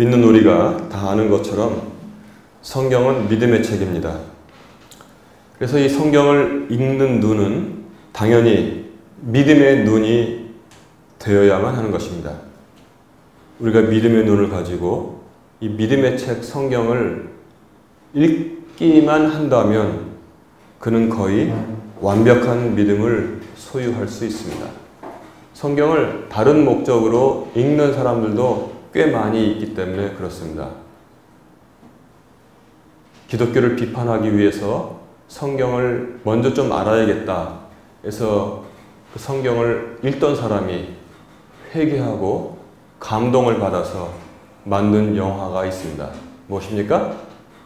믿는 우리가 다 아는 것처럼 성경은 믿음의 책입니다. 그래서 이 성경을 읽는 눈은 당연히 믿음의 눈이 되어야만 하는 것입니다. 우리가 믿음의 눈을 가지고 이 믿음의 책 성경을 읽기만 한다면 그는 거의 완벽한 믿음을 소유할 수 있습니다. 성경을 다른 목적으로 읽는 사람들도 꽤 많이 있기 때문에 그렇습니다. 기독교를 비판하기 위해서 성경을 먼저 좀 알아야겠다 해서 그 성경을 읽던 사람이 회개하고 감동을 받아서 만든 영화가 있습니다. 무엇입니까?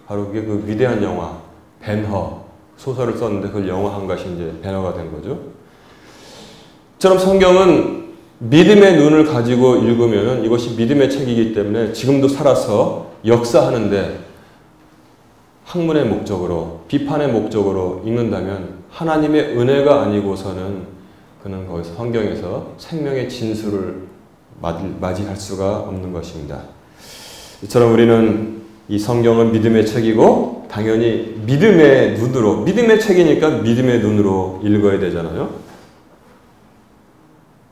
바로 그게 그 위대한 영화 벤허, 소설을 썼는데 그걸 영화한 것이 이제 벤허가 된 거죠. 처럼 성경은 믿음의 눈을 가지고 읽으면 이것이 믿음의 책이기 때문에 지금도 살아서 역사하는데 학문의 목적으로, 비판의 목적으로 읽는다면 하나님의 은혜가 아니고서는 그는 거기서 성경에서 생명의 진수를 맞이할 수가 없는 것입니다. 이처럼 우리는 이 성경은 믿음의 책이고 당연히 믿음의 눈으로, 믿음의 책이니까 믿음의 눈으로 읽어야 되잖아요.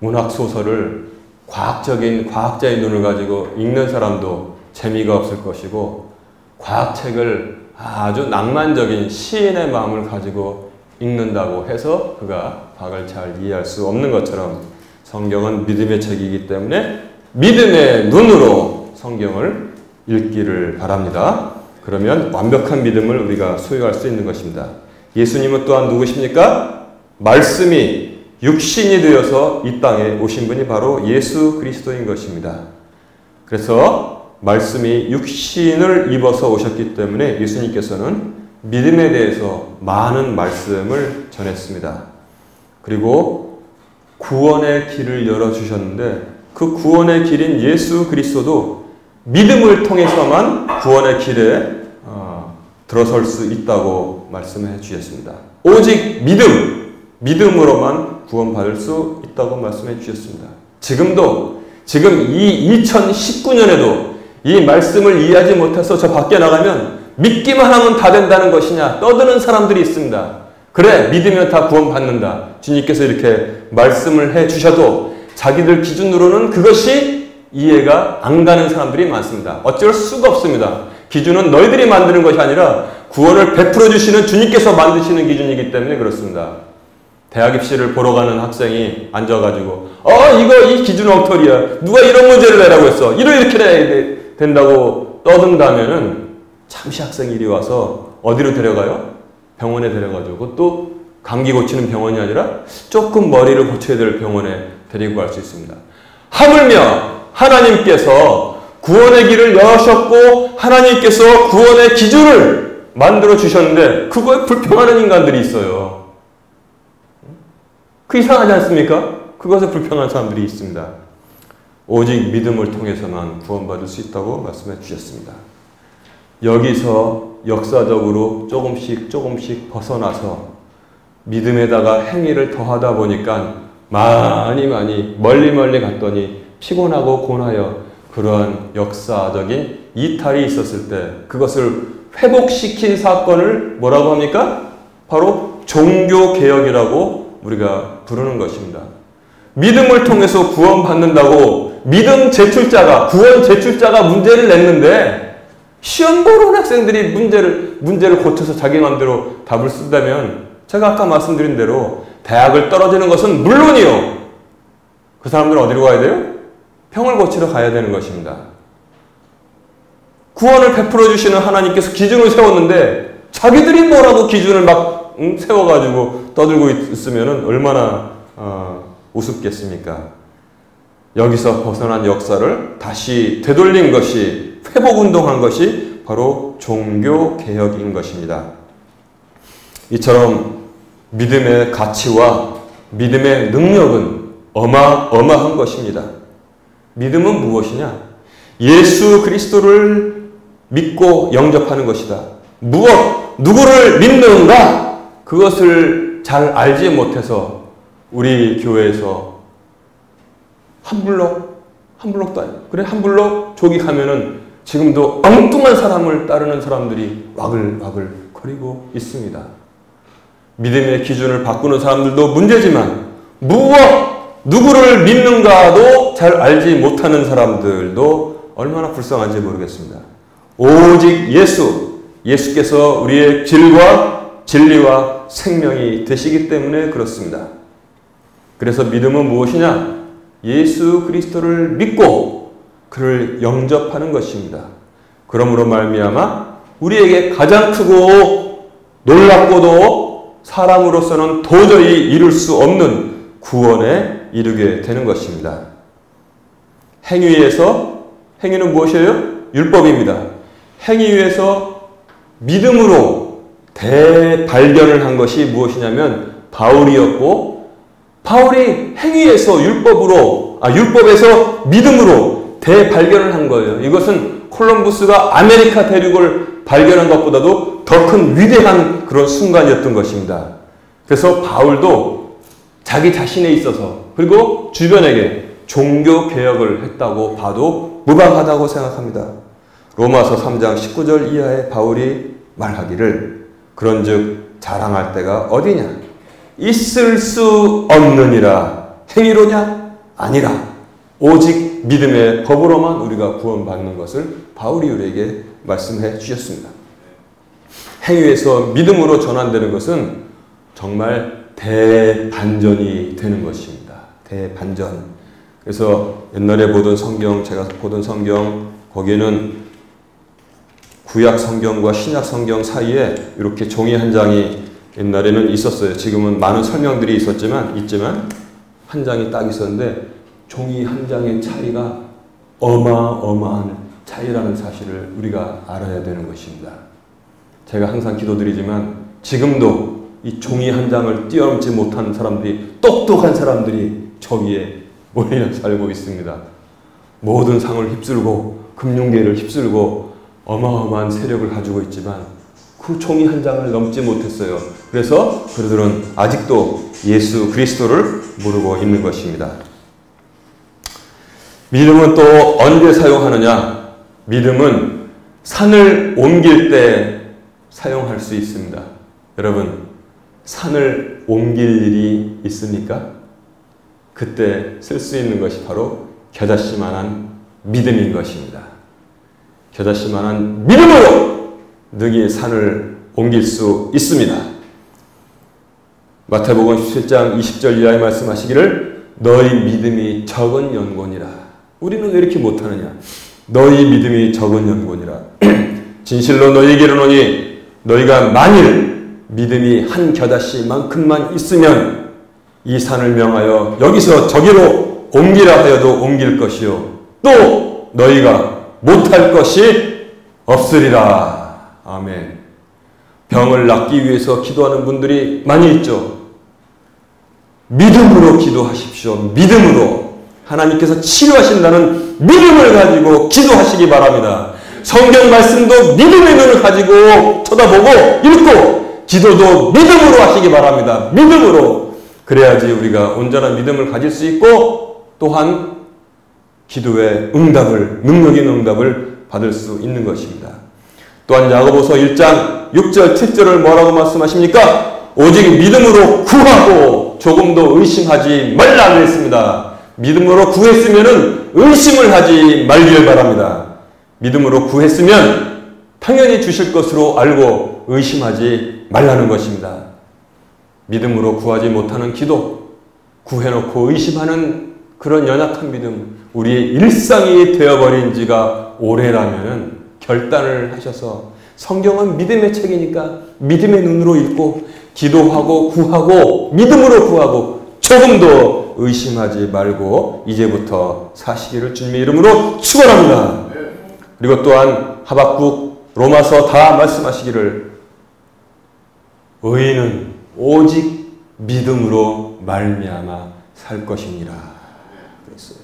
문학소설을 과학자의 눈을 가지고 읽는 사람도 재미가 없을 것이고 과학책을 아주 낭만적인 시인의 마음을 가지고 읽는다고 해서 그가 과학을 잘 이해할 수 없는 것처럼 성경은 믿음의 책이기 때문에 믿음의 눈으로 성경을 읽기를 바랍니다. 그러면 완벽한 믿음을 우리가 소유할 수 있는 것입니다. 예수님은 또한 누구십니까? 말씀이 육신이 되어서 이 땅에 오신 분이 바로 예수 그리스도인 것입니다. 그래서 말씀이 육신을 입어서 오셨기 때문에 예수님께서는 믿음에 대해서 많은 말씀을 전했습니다. 그리고 구원의 길을 열어주셨는데 그 구원의 길인 예수 그리스도도 믿음을 통해서만 구원의 길에 들어설 수 있다고 말씀해 주셨습니다. 오직 믿음으로만 구원받을 수 있다고 말씀해 주셨습니다. 지금 이 2019년에도 이 말씀을 이해하지 못해서 저 밖에 나가면 믿기만 하면 다 된다는 것이냐 떠드는 사람들이 있습니다. 그래, 믿으면 다 구원받는다. 주님께서 이렇게 말씀을 해 주셔도 자기들 기준으로는 그것이 이해가 안 가는 사람들이 많습니다. 어쩔 수가 없습니다. 기준은 너희들이 만드는 것이 아니라 구원을 베풀어 주시는 주님께서 만드시는 기준이기 때문에 그렇습니다. 대학 입시를 보러 가는 학생이 앉아가지고 이 기준 엉터리야. 누가 이런 문제를 내라고 했어. 이렇게 내야 된다고 떠든다면은 잠시 학생이 이리 와서 어디로 데려가요? 병원에 데려가죠. 그것도 감기 고치는 병원이 아니라 조금 머리를 고쳐야 될 병원에 데리고 갈 수 있습니다. 하물며 하나님께서 구원의 길을 여셨고 하나님께서 구원의 기준을 만들어 주셨는데 그거에 불평하는 인간들이 있어요. 그 이상하지 않습니까? 그것에 불평하는 사람들이 있습니다. 오직 믿음을 통해서만 구원받을 수 있다고 말씀해 주셨습니다. 여기서 역사적으로 조금씩 벗어나서 믿음에다가 행위를 더하다 보니까 많이 멀리 갔더니 피곤하고 곤하여 그러한 역사적인 이탈이 있었을 때 그것을 회복시킨 사건을 뭐라고 합니까? 바로 종교개혁이라고 우리가 부르는 것입니다. 믿음을 통해서 구원받는다고 구원 제출자가 문제를 냈는데 시험 보러 온 학생들이 문제를 고쳐서 자기 마음대로 답을 쓴다면 제가 아까 말씀드린 대로 대학을 떨어지는 것은 물론이요. 그 사람들은 어디로 가야 돼요? 병을 고치러 가야 되는 것입니다. 구원을 베풀어 주시는 하나님께서 기준을 세웠는데 자기들이 뭐라고 기준을 막 세워가지고 떠들고 있으면 얼마나 우습겠습니까? 여기서 벗어난 역사를 다시 되돌린 것이 회복운동한 것이 바로 종교개혁인 것입니다. 이처럼 믿음의 가치와 믿음의 능력은 어마어마한 것입니다. 믿음은 무엇이냐? 예수 그리스도를 믿고 영접하는 것이다. 누구를 믿는가? 그것을 잘 알지 못해서 우리 교회에서 한 블록도 아니고 그래 한 블록 저기 가면은 지금도 엉뚱한 사람을 따르는 사람들이 와글와글 거리고 있습니다. 믿음의 기준을 바꾸는 사람들도 문제지만 누구를 믿는가도 잘 알지 못하는 사람들도 얼마나 불쌍한지 모르겠습니다. 오직 예수께서 우리의 길과 진리와 생명이 되시기 때문에 그렇습니다. 그래서 믿음은 무엇이냐? 예수 그리스도를 믿고 그를 영접하는 것입니다. 그러므로 말미암아 우리에게 가장 크고 놀랍고도 사람으로서는 도저히 이룰 수 없는 구원에 이르게 되는 것입니다. 행위는 무엇이에요? 율법입니다. 행위 위에서 믿음으로 대발견을 한 것이 무엇이냐면 바울이었고, 바울이 행위에서 율법에서 믿음으로 대발견을 한 거예요. 이것은 콜럼부스가 아메리카 대륙을 발견한 것보다도 더 큰 위대한 그런 순간이었던 것입니다. 그래서 바울도 자기 자신에 있어서 그리고 주변에게 종교 개혁을 했다고 봐도 무방하다고 생각합니다. 로마서 3장 19절 이하에 바울이 말하기를 그런즉 자랑할 때가 어디냐? 있을 수 없느니라. 행위로냐? 아니라 오직 믿음의 법으로만 우리가 구원받는 것을 바울이 우리에게 말씀해 주셨습니다. 행위에서 믿음으로 전환되는 것은 정말 대반전이 되는 것입니다. 대반전. 그래서 옛날에 보던 성경, 제가 보던 성경, 거기에는 구약 성경과 신약 성경 사이에 이렇게 종이 한 장이 옛날에는 있었어요. 지금은 많은 설명들이 있지만 한 장이 딱 있었는데 종이 한 장의 차이가 어마어마한 차이라는 사실을 우리가 알아야 되는 것입니다. 제가 항상 기도드리지만 지금도 이 종이 한 장을 뛰어넘지 못한 사람들이, 똑똑한 사람들이 저기에 몰려 살고 있습니다. 모든 상을 휩쓸고 금융계를 휩쓸고 어마어마한 세력을 가지고 있지만 그 종이 한 장을 넘지 못했어요. 그래서 그들은 아직도 예수 그리스도를 모르고 있는 것입니다. 믿음은 또 언제 사용하느냐? 믿음은 산을 옮길 때 사용할 수 있습니다. 여러분, 산을 옮길 일이 있습니까? 그때 쓸 수 있는 것이 바로 겨자씨만한 믿음인 것입니다. 겨자씨만한 믿음으로 능히 산을 옮길 수 있습니다. 마태복음 17장 20절 이하에 말씀하시기를 너희 믿음이 적은 연고니라. 우리는 왜 이렇게 못하느냐? 너희 믿음이 적은 연고니라. 진실로 너희에게 이르노니 너희가 만일 믿음이 한 겨자씨만큼만 있으면 이 산을 명하여 여기서 저기로 옮기라 하여도 옮길 것이요 또 너희가 못할 것이 없으리라. 아멘. 병을 낫기 위해서 기도하는 분들이 많이 있죠. 믿음으로 기도하십시오. 믿음으로. 하나님께서 치료하신다는 믿음을 가지고 기도하시기 바랍니다. 성경 말씀도 믿음의 눈을 가지고 쳐다보고 읽고 기도도 믿음으로 하시기 바랍니다. 믿음으로. 그래야지 우리가 온전한 믿음을 가질 수 있고 또한 기도의 응답을, 능력 있는 응답을 받을 수 있는 것입니다. 또한 야고보서 1장 6절 7절을 뭐라고 말씀하십니까? 오직 믿음으로 구하고 조금도 의심하지 말라 그랬습니다. 믿음으로 구했으면 의심을 하지 말길 바랍니다. 믿음으로 구했으면 당연히 주실 것으로 알고 의심하지 말라는 것입니다. 믿음으로 구하지 못하는 기도, 구해놓고 의심하는 그런 연약한 믿음, 우리의 일상이 되어버린 지가 오래라면 결단을 하셔서 성경은 믿음의 책이니까 믿음의 눈으로 읽고 기도하고 구하고 믿음으로 구하고 조금도 의심하지 말고 이제부터 사시기를 주님의 이름으로 축원합니다. 그리고 또한 하박국, 로마서 다 말씀하시기를 의인은 오직 믿음으로 말미암아 살 것이니라 그랬어요.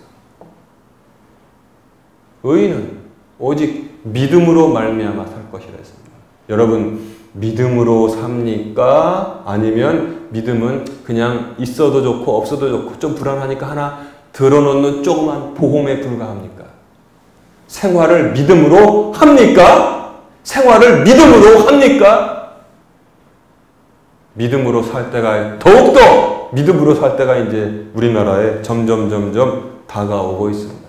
의인은 오직 믿음으로 말미암아 살 것이라 했습니다. 여러분, 믿음으로 삽니까? 아니면 믿음은 그냥 있어도 좋고 없어도 좋고 좀 불안하니까 하나 들어놓는 조그만 보험에 불과합니까? 생활을 믿음으로 합니까? 생활을 믿음으로 합니까? 믿음으로 살 때가, 더욱더 믿음으로 살 때가 이제 우리나라에 점점 다가오고 있습니다.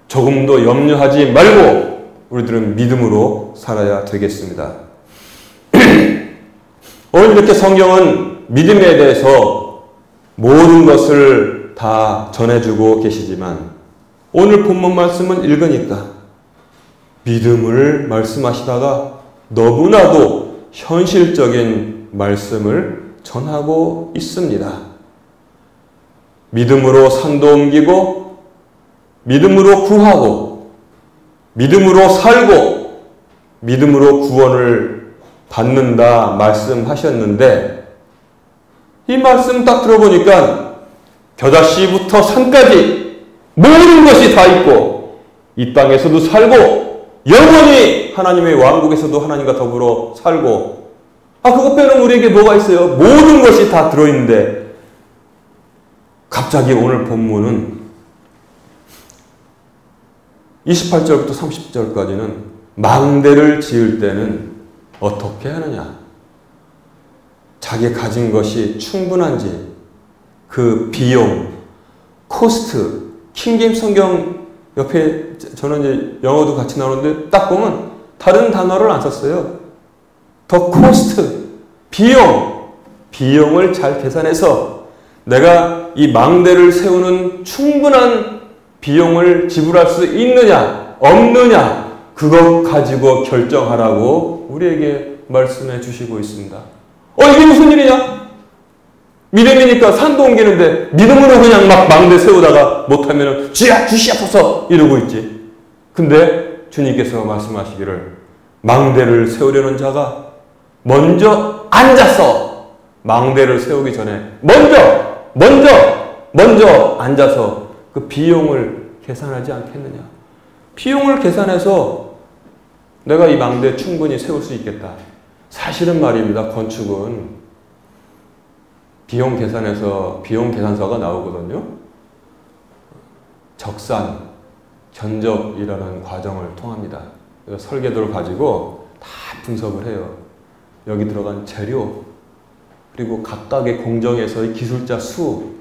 조금도 염려하지 말고 우리들은 믿음으로 살아야 되겠습니다. 오늘 이렇게 성경은 믿음에 대해서 모든 것을 다 전해주고 계시지만 오늘 본문 말씀은 읽으니까 믿음을 말씀하시다가 너무나도 현실적인 말씀을 전하고 있습니다. 믿음으로 산도 옮기고 믿음으로 구하고 믿음으로 살고 믿음으로 구원을 받는다 말씀하셨는데 이 말씀 딱 들어보니까 겨자씨부터 산까지 모든 것이 다 있고 이 땅에서도 살고 영원히 하나님의 왕국에서도 하나님과 더불어 살고 그것 빼놓은 우리에게 뭐가 있어요? 모든 것이 다 들어있는데 갑자기 오늘 본문은 28절부터 30절까지는 망대를 지을 때는 어떻게 하느냐? 자기 가진 것이 충분한지 그 비용, 코스트, 킹제임스 성경 옆에 저는 이제 영어도 같이 나오는데 딱 보면 다른 단어를 안 썼어요. 더 코스트, 비용을 잘 계산해서 내가 이 망대를 세우는 충분한 비용을 지불할 수 있느냐, 없느냐, 그것 가지고 결정하라고 우리에게 말씀해 주시고 있습니다. 이게 무슨 일이냐? 믿음이니까 산도 옮기는데 믿음으로 그냥 막 망대 세우다가 못하면 주야 주시옵소서 이러고 있지. 근데 주님께서 말씀하시기를 망대를 세우려는 자가 먼저 앉아서 망대를 세우기 전에 먼저 앉아서 그 비용을 계산하지 않겠느냐. 비용을 계산해서 내가 이 망대 충분히 세울 수 있겠다. 사실은 말입니다. 건축은 비용 계산해서 비용 계산서가 나오거든요. 적산, 견적이라는 과정을 통합니다. 설계도를 가지고 다 분석을 해요. 여기 들어간 재료, 그리고 각각의 공정에서의 기술자 수,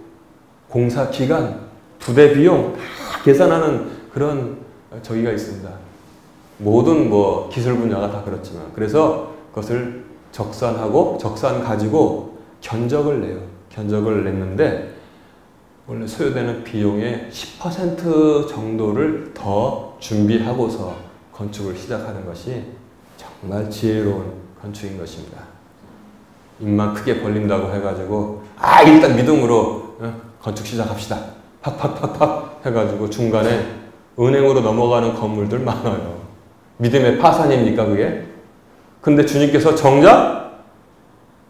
공사 기간, 부대 비용 다 계산하는 그런 저기가 있습니다. 모든 기술 분야가 다 그렇지만 그래서 그것을 적산하고 적산 가지고 견적을 내요. 견적을 냈는데 원래 소요되는 비용의 10% 정도를 더 준비하고서 건축을 시작하는 것이 정말 지혜로운 건축인 것입니다. 입만 크게 벌린다고 해가지고 일단 믿음으로 건축 시작합시다. 팍팍팍팍 해가지고 중간에 은행으로 넘어가는 건물들 많아요. 믿음의 파산입니까 그게? 근데 주님께서 정작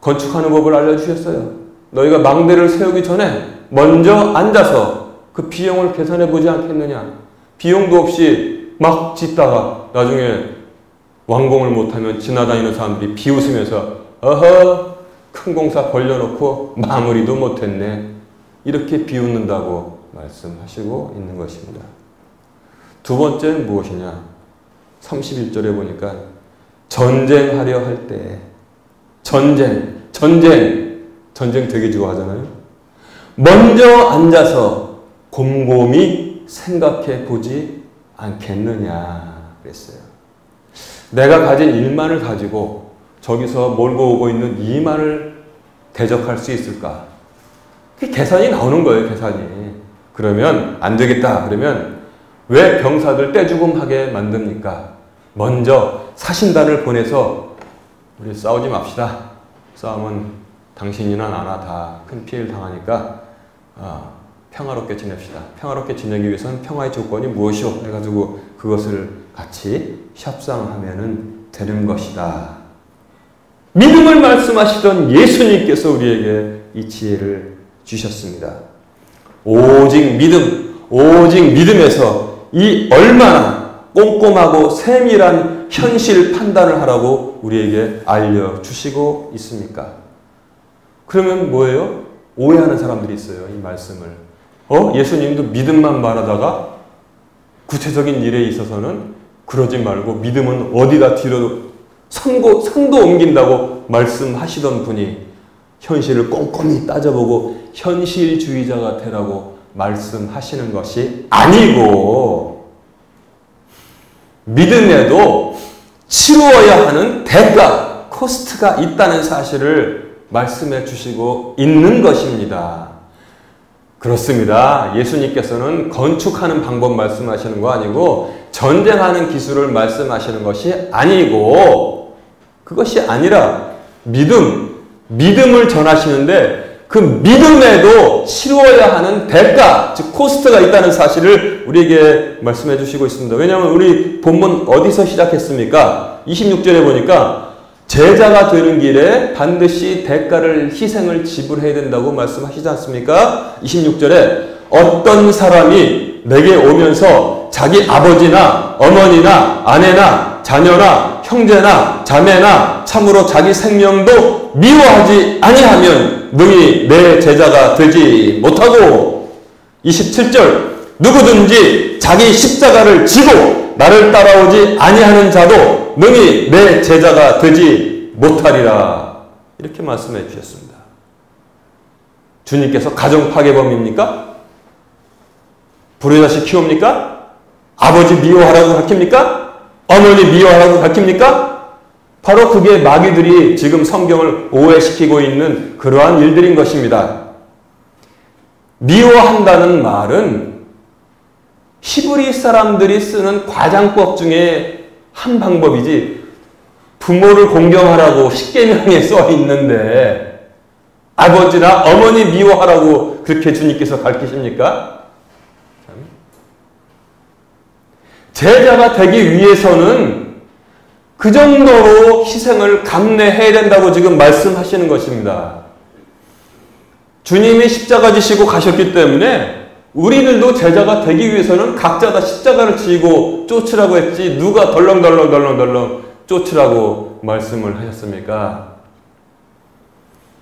건축하는 법을 알려주셨어요. 너희가 망대를 세우기 전에 먼저 앉아서 그 비용을 계산해 보지 않겠느냐. 비용도 없이 막 짓다가 나중에 완공을 못하면 지나다니는 사람들이 비웃으면서 큰 공사 벌려놓고 마무리도 못했네. 이렇게 비웃는다고 말씀하시고 있는 것입니다. 두 번째는 무엇이냐? 31절에 보니까 전쟁하려 할 때 전쟁 되게 좋아하잖아요. 먼저 앉아서 곰곰이 생각해 보지 않겠느냐 그랬어요. 내가 가진 일만을 가지고 저기서 몰고 오고 있는 이만을 대적할 수 있을까? 계산이 나오는 거예요. 계산이. 그러면 안 되겠다. 그러면 왜 병사들 떼죽음하게 만듭니까? 먼저 사신단을 보내서 우리 싸우지 맙시다. 싸우면 당신이나 나나 다 큰 피해를 당하니까 평화롭게 지냅시다. 평화롭게 지내기 위해서는 평화의 조건이 무엇이오? 해가지고 그것을 같이 협상하면 되는 것이다. 믿음을 말씀하시던 예수님께서 우리에게 이 지혜를 주셨습니다. 오직 믿음에서 이 얼마나 꼼꼼하고 세밀한 현실 판단을 하라고 우리에게 알려주시고 있습니까? 그러면 뭐예요? 오해하는 사람들이 있어요. 이 말씀을. 예수님도 믿음만 말하다가 구체적인 일에 있어서는 그러지 말고 믿음은 어디다 뒤로 산도 옮긴다고 말씀하시던 분이 현실을 꼼꼼히 따져보고 현실주의자가 되라고 말씀하시는 것이 아니고 믿음에도 치루어야 하는 대가, 코스트가 있다는 사실을 말씀해 주시고 있는 것입니다. 그렇습니다. 예수님께서는 건축하는 방법 말씀하시는 거 아니고 전쟁하는 기술을 말씀하시는 것이 아니고 그것이 아니라 믿음을 전하시는데 그 믿음에도 치루어야 하는 대가, 즉 코스트가 있다는 사실을 우리에게 말씀해 주시고 있습니다. 왜냐하면 우리 본문 어디서 시작했습니까? 26절에 보니까 제자가 되는 길에 반드시 대가를, 희생을 지불해야 된다고 말씀하시지 않습니까? 26절에 어떤 사람이 내게 오면서 자기 아버지나 어머니나 아내나 자녀나 형제나 자매나 참으로 자기 생명도 미워하지 아니하면 능히 내 제자가 되지 못하고 27절 누구든지 자기 십자가를 지고 나를 따라오지 아니하는 자도 능히 내 제자가 되지 못하리라 이렇게 말씀해 주셨습니다. 주님께서 가정 파괴범입니까? 불효 자식 키웁니까? 아버지 미워하라고 가르칩니까? 어머니 미워하라고 가르칩니까? 바로 그게 마귀들이 지금 성경을 오해시키고 있는 그러한 일들인 것입니다. 미워한다는 말은 히브리 사람들이 쓰는 과장법 중에 한 방법이지 부모를 공경하라고 십계명에 써 있는데 아버지나 어머니 미워하라고 그렇게 주님께서 가르치십니까? 제자가 되기 위해서는 그 정도로 희생을 감내해야 된다고 지금 말씀하시는 것입니다. 주님이 십자가 지시고 가셨기 때문에 우리들도 제자가 되기 위해서는 각자 다 십자가를 지고 쫓으라고 했지 누가 덜렁덜렁 쫓으라고 말씀을 하셨습니까?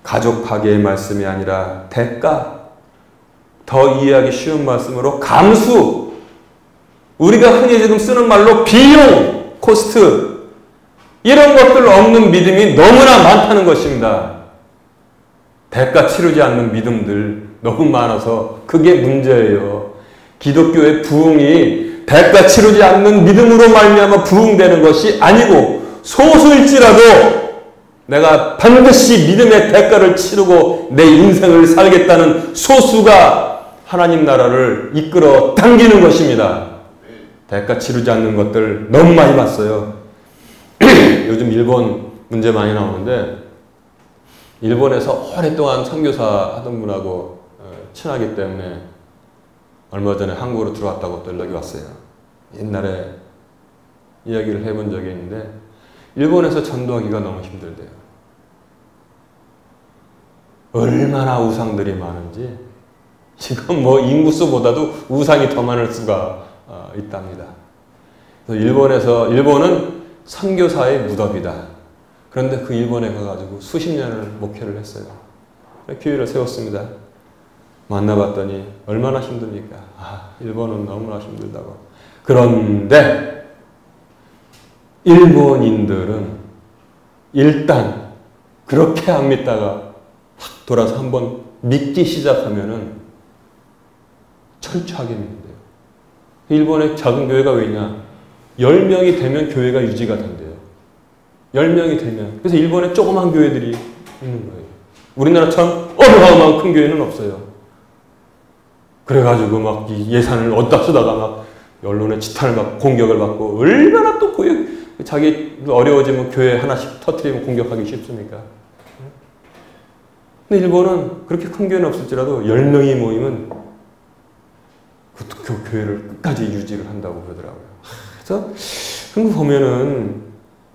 가족 파괴의 말씀이 아니라 대가, 더 이해하기 쉬운 말씀으로 감수, 우리가 흔히 지금 쓰는 말로 비용, 코스트 이런 것들 없는 믿음이 너무나 많다는 것입니다. 대가 치르지 않는 믿음들 너무 많아서 그게 문제예요. 기독교의 부흥이 대가 치르지 않는 믿음으로 말미암아 부흥되는 것이 아니고 소수일지라도 내가 반드시 믿음의 대가를 치르고 내 인생을 살겠다는 소수가 하나님 나라를 이끌어 당기는 것입니다. 대가 치르지 않는 것들 너무 많이 봤어요. 요즘 일본 문제 많이 나오는데 일본에서 오랫동안 선교사 하던 분하고 친하기 때문에 얼마 전에 한국으로 들어왔다고 또 연락이 왔어요. 옛날에 이야기를 해본 적이 있는데 일본에서 전도하기가 너무 힘들대요. 얼마나 우상들이 많은지 지금 뭐 인구수보다도 우상이 더 많을 수가 있답니다. 그래서 일본은 선교사의 무덤이다. 그런데 그 일본에 가가지고 수십 년을 목회를 했어요. 교회를 세웠습니다. 만나봤더니 얼마나 힘듭니까? 일본은 너무나 힘들다고. 그런데 일본인들은 일단 그렇게 안 믿다가 확 돌아서 한번 믿기 시작하면은 철저하게 믿는데요. 일본의 작은 교회가 왜 있냐? 10명이 되면 교회가 유지가 된대요. 10명이 되면. 그래서 일본에 조그만 교회들이 있는 거예요. 우리나라처럼 어마어마한 큰 교회는 없어요. 그래가지고 막 예산을 어디다 쓰다가 막 언론의 지탄을 받고 공격을 받고 얼마나 또 자기 어려워지면 교회 하나씩 터뜨리면 공격하기 쉽습니까? 근데 일본은 그렇게 큰 교회는 없을지라도 10명이 모이면 그 교회를 끝까지 유지를 한다고 그러더라고요. 그래서 그런 거 보면은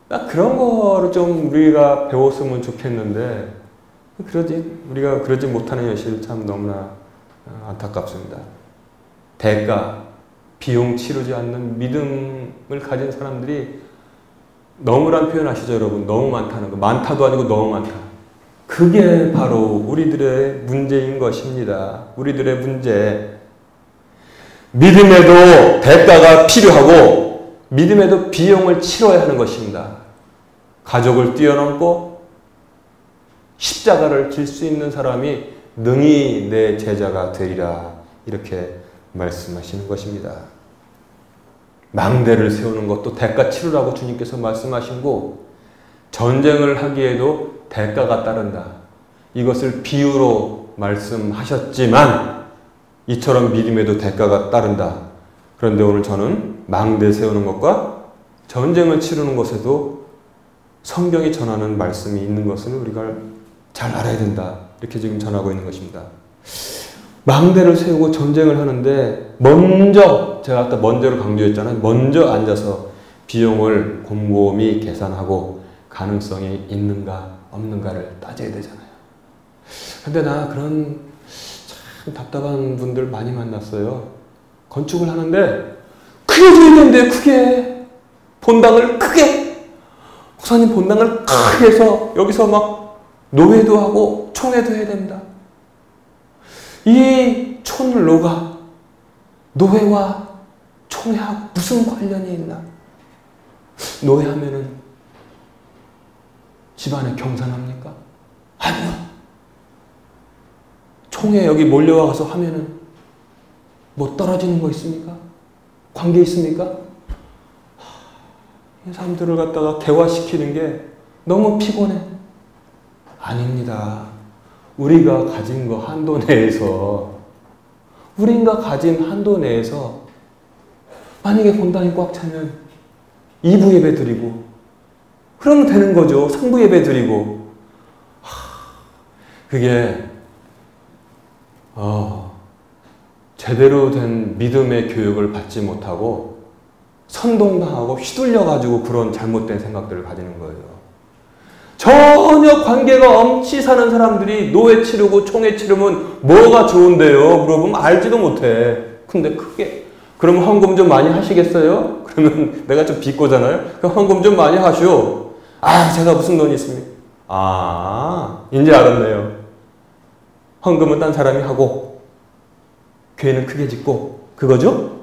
딱 그런 거를 좀 우리가 배웠으면 좋겠는데 우리가 그러지 못하는 현실 참 너무나 안타깝습니다. 대가, 비용 치르지 않는 믿음을 가진 사람들이 너무란 표현 아시죠, 여러분? 너무 많다는 거. 많다도 아니고 너무 많다. 그게 바로 우리들의 문제인 것입니다. 우리들의 문제. 믿음에도 대가가 필요하고 믿음에도 비용을 치러야 하는 것입니다. 가족을 뛰어넘고 십자가를 질 수 있는 사람이 능히 내 제자가 되리라, 이렇게 말씀하시는 것입니다. 망대를 세우는 것도 대가 치르라고 주님께서 말씀하시고, 전쟁을 하기에도 대가가 따른다, 이것을 비유로 말씀하셨지만 이처럼 믿음에도 대가가 따른다. 그런데 오늘 저는 망대 세우는 것과 전쟁을 치르는 것에도 성경이 전하는 말씀이 있는 것을 우리가 잘 알아야 된다, 이렇게 지금 전하고 있는 것입니다. 망대를 세우고 전쟁을 하는데 먼저, 제가 아까 먼저를 강조했잖아요. 먼저 앉아서 비용을 곰곰이 계산하고 가능성이 있는가 없는가를 따져야 되잖아요. 근데 나 그런 참 답답한 분들 많이 만났어요. 건축을 하는데 크게 줘야 되는데, 크게 본당을 크게, 목사님 본당을 크게 해서 여기서 막 노회도 하고 총회도 해야 된다. 이 촌로가 노회와 총회하고 무슨 관련이 있나? 노회하면은 집안에 경산합니까? 아니요. 총회 여기 몰려와서 하면은 뭐 떨어지는 거 있습니까? 관계 있습니까? 이 사람들을 갖다가 개화시키는 게 너무 피곤해. 아닙니다. 우리가 가진 거 한도 내에서, 우리가 가진 한도 내에서 만약에 본당이 꽉 차면 2부 예배 드리고, 그러면 되는 거죠. 3부 예배 드리고. 그게 제대로 된 믿음의 교육을 받지 못하고 선동당하고 휘둘려가지고 그런 잘못된 생각들을 가지는 거예요. 전혀 관계가 없이 사는 사람들이 노회 치르고 총회 치르면 뭐가 좋은데요? 물어보면 알지도 못해. 근데 크게, 그럼 헌금 좀 많이 하시겠어요? 그러면 내가 좀 비꼬잖아요? 그럼 헌금 좀 많이 하시오. 아, 제가 무슨 돈이 있습니까? 아, 이제 알았네요. 헌금은 딴 사람이 하고 교회는 크게 짓고, 그거죠?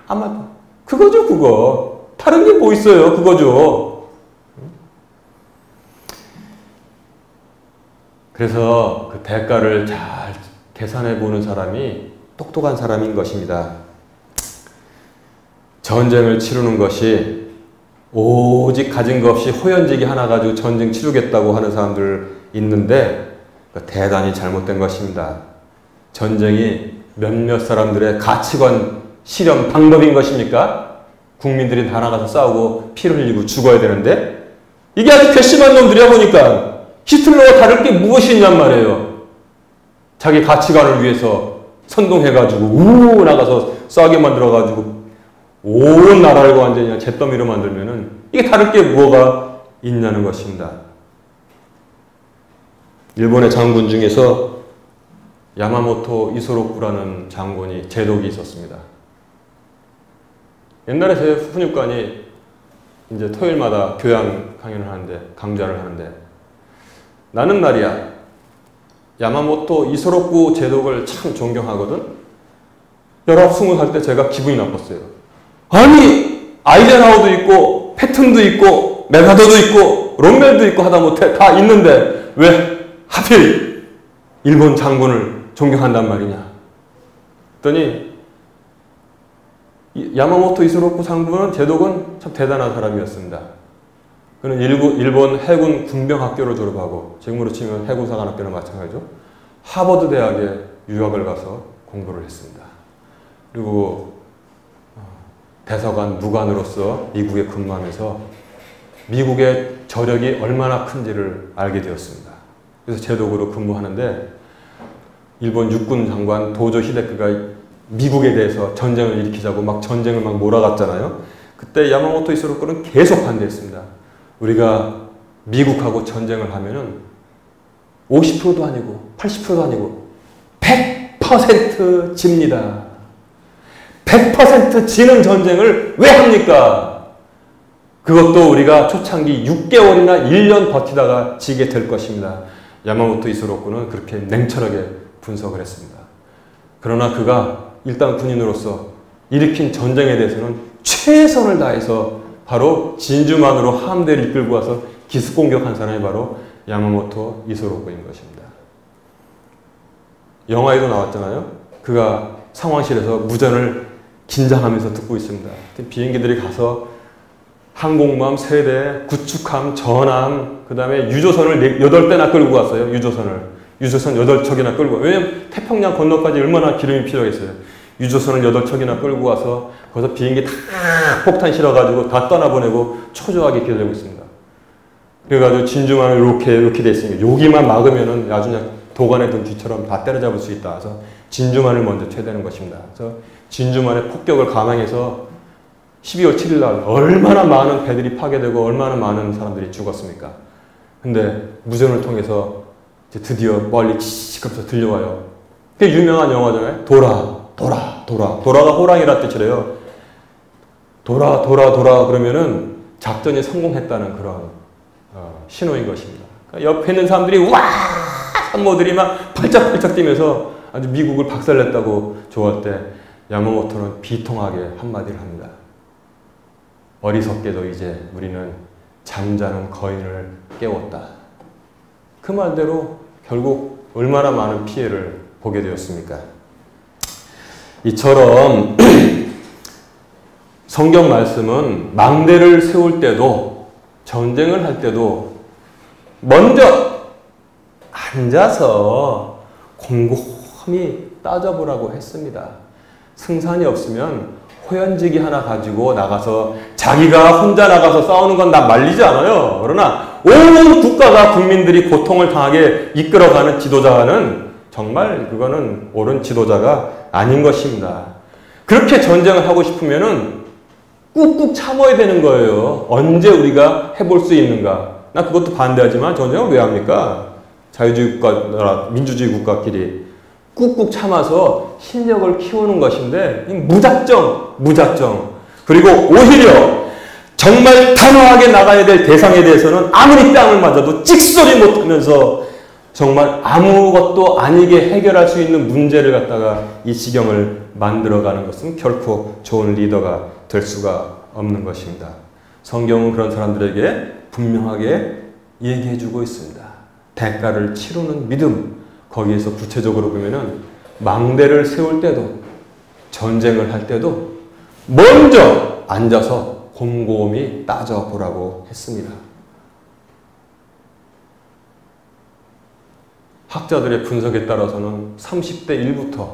아마 그거죠, 그거. 다른 게 뭐 있어요, 그거죠. 그래서 그 대가를 잘 계산해 보는 사람이 똑똑한 사람인 것입니다. 전쟁을 치르는 것이 오직 가진 것 없이 호연지기 하나 가지고 전쟁 치르겠다고 하는 사람들 있는데, 대단히 잘못된 것입니다. 전쟁이 몇몇 사람들의 가치관 실현 방법인 것입니까? 국민들이 다 나가서 싸우고 피를 흘리고 죽어야 되는데, 이게 아주 괘씸한 놈들이야. 보니까 히틀러와 다를 게 무엇이 있냔 말이에요. 자기 가치관을 위해서 선동해가지고 우 나가서 싸게 만들어가지고 온 나라를 완전히 그냥 잿더미로 만들면은 이게 다를 게 뭐가 있냐는 것입니다. 일본의 장군 중에서 야마모토 이소로쿠라는 장군이 제독이 있었습니다. 옛날에 제 훈육관이 이제 토요일마다 교양 강연을 하는데, 강좌를 하는데, 나는 말이야, 야마모토 이소로쿠 제독을 참 존경하거든. 19, 20살 때 제가 기분이 나빴어요. 아니, 아이젠하워도 있고, 패튼도 있고, 메가더도 있고, 롬멜도 있고 하다 못해 다 있는데 왜 하필 일본 장군을 존경한단 말이냐. 그랬더니 야마모토 이소로쿠 장군은, 제독은 참 대단한 사람이었습니다. 그는 일본 해군 군병학교를 졸업하고, 지금으로 치면 해군사관학교나 마찬가지죠. 하버드 대학에 유학을 가서 공부를 했습니다. 그리고 대사관 무관으로서 미국에 근무하면서 미국의 저력이 얼마나 큰지를 알게 되었습니다. 그래서 제독으로 근무하는데, 일본 육군 장관 도조 히데크가 미국에 대해서 전쟁을 일으키자고 막 전쟁을 막 몰아갔잖아요. 그때 야마모토 이소로쿠는 계속 반대했습니다. 우리가 미국하고 전쟁을 하면은 50%도 아니고 80%도 아니고 100% 집니다. 100% 지는 전쟁을 왜 합니까? 그것도 우리가 초창기 6개월이나 1년 버티다가 지게 될 것입니다. 야마모토 이소로쿠는 그렇게 냉철하게 분석을 했습니다. 그러나 그가 일단 군인으로서 일으킨 전쟁에 대해서는 최선을 다해서 바로 진주만으로 함대를 이끌고 와서 기습 공격한 사람이 바로 야마모토 이소로부인 것입니다. 영화에도 나왔잖아요. 그가 상황실에서 무전을 긴장하면서 듣고 있습니다. 비행기들이 가서 항공모함 3대, 구축함, 전함, 그 다음에 유조선을 8대나 끌고 왔어요. 유조선 8척이나 끌고. 왜냐면 태평양 건너까지 얼마나 기름이 필요했어요. 유조선을 8척이나 끌고 와서 거기서 비행기 다 폭탄 실어가지고 다 떠나보내고 초조하게 기다리고 있습니다. 그래가지고 진주만을 이렇게 돼 있으니까 여기만 막으면은 나중에 도관에 든 쥐처럼 다 때려잡을 수 있다. 그래서 진주만을 먼저 쳐대는 것입니다. 그래서 진주만의 폭격을 감행해서 12월 7일 날 얼마나 많은 배들이 파괴되고 얼마나 많은 사람들이 죽었습니까? 근데 무전을 통해서 이제 드디어 멀리 치익하면서 들려와요. 그게 유명한 영화잖아요. 도라가 호랑이라 뜻이래요. 도라 그러면은 작전이 성공했다는 그런 신호인 것입니다. 그러니까 옆에 있는 사람들이 와! 산모들이 막 팔짝팔짝 뛰면서 아주 미국을 박살냈다고 좋아할 때 야마모토는 비통하게 한마디를 합니다. 어리석게도 이제 우리는 잠자는 거인을 깨웠다. 그 말대로 결국 얼마나 많은 피해를 보게 되었습니까? 이처럼 성경 말씀은 망대를 세울 때도 전쟁을 할 때도 먼저 앉아서 곰곰이 따져보라고 했습니다. 승산이 없으면 호연지기 하나 가지고 나가서 자기가 혼자 나가서 싸우는 건 나 말리지 않아요. 그러나 온 국가가 국민들이 고통을 당하게 이끌어가는 지도자는 정말 그거는 옳은 지도자가 아닌 것입니다. 그렇게 전쟁을 하고 싶으면은 꾹꾹 참아야 되는 거예요. 언제 우리가 해볼 수 있는가. 나 그것도 반대하지만 전쟁을 왜 합니까? 자유주의 국가, 민주주의 국가끼리 꾹꾹 참아서 힘력을 키우는 것인데 무작정 그리고 오히려 정말 단호하게 나가야 될 대상에 대해서는 아무리 뺨을 맞아도 찍소리 못하면서 정말 아무것도 아니게 해결할 수 있는 문제를 갖다가 이 지경을 만들어가는 것은 결코 좋은 리더가 될 수가 없는 것입니다. 성경은 그런 사람들에게 분명하게 얘기해주고 있습니다. 대가를 치르는 믿음. 거기에서 구체적으로 보면은 망대를 세울 때도 전쟁을 할 때도 먼저 앉아서 곰곰이 따져보라고 했습니다. 학자들의 분석에 따라서는 30대 1부터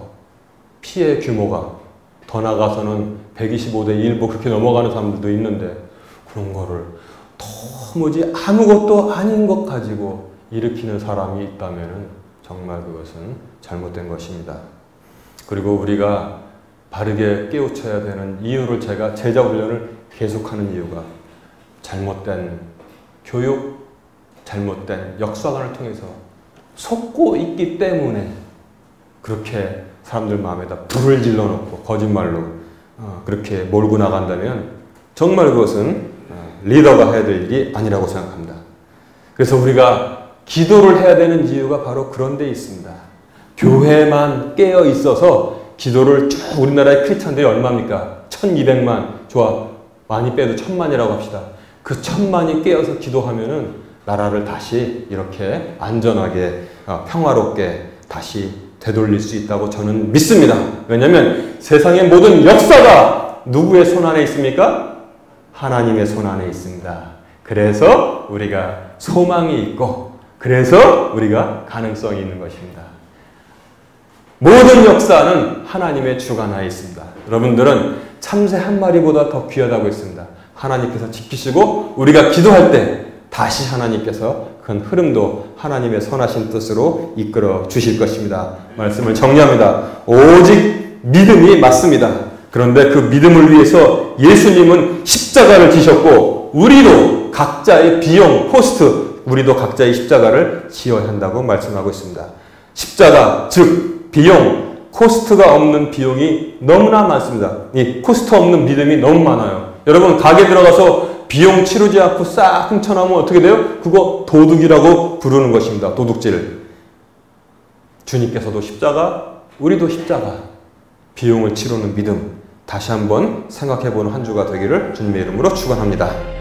피해 규모가 더 나가서는 125대 1 뭐 그렇게 넘어가는 사람들도 있는데 그런 거를 도무지 아무것도 아닌 것 가지고 일으키는 사람이 있다면은 정말 그것은 잘못된 것입니다. 그리고 우리가 바르게 깨우쳐야 되는 이유를 제가 제자훈련을 계속하는 이유가 잘못된 교육, 잘못된 역사관을 통해서 속고 있기 때문에 그렇게 사람들 마음에다 불을 질러놓고 거짓말로 그렇게 몰고 나간다면 정말 그것은 리더가 해야 될 일이 아니라고 생각합니다. 그래서 우리가 기도를 해야 되는 이유가 바로 그런 데 있습니다. 교회만 깨어 있어서 기도를 쭉 우리나라의 크리스찬들이 얼마입니까? 1200만, 좋아. 많이 빼도 1000만이라고 합시다. 그 1000만이 깨어서 기도하면은 나라를 다시 이렇게 안전하게 평화롭게 다시 되돌릴 수 있다고 저는 믿습니다. 왜냐하면 세상의 모든 역사가 누구의 손 안에 있습니까? 하나님의 손 안에 있습니다. 그래서 우리가 소망이 있고 그래서 우리가 가능성이 있는 것입니다. 모든 역사는 하나님의 주관 하에 있습니다. 여러분들은 참새 한 마리보다 더 귀하다고 했습니다. 하나님께서 지키시고 우리가 기도할 때 다시 하나님께서 그 흐름도 하나님의 선하신 뜻으로 이끌어 주실 것입니다. 말씀을 정리합니다. 오직 믿음이 맞습니다. 그런데 그 믿음을 위해서 예수님은 십자가를 지셨고 우리도 각자의 비용, 코스트 우리도 각자의 십자가를 지어야 한다고 말씀하고 있습니다. 십자가, 즉 비용, 코스트가 없는 비용이 너무나 많습니다. 이 코스트 없는 믿음이 너무 많아요. 여러분 가게 들어가서 비용 치르지 않고 싹 훔쳐나오면 어떻게 돼요? 그거 도둑이라고 부르는 것입니다. 도둑질. 주님께서도 십자가, 우리도 십자가. 비용을 치르는 믿음 다시 한번 생각해보는 한 주가 되기를 주님의 이름으로 축원합니다.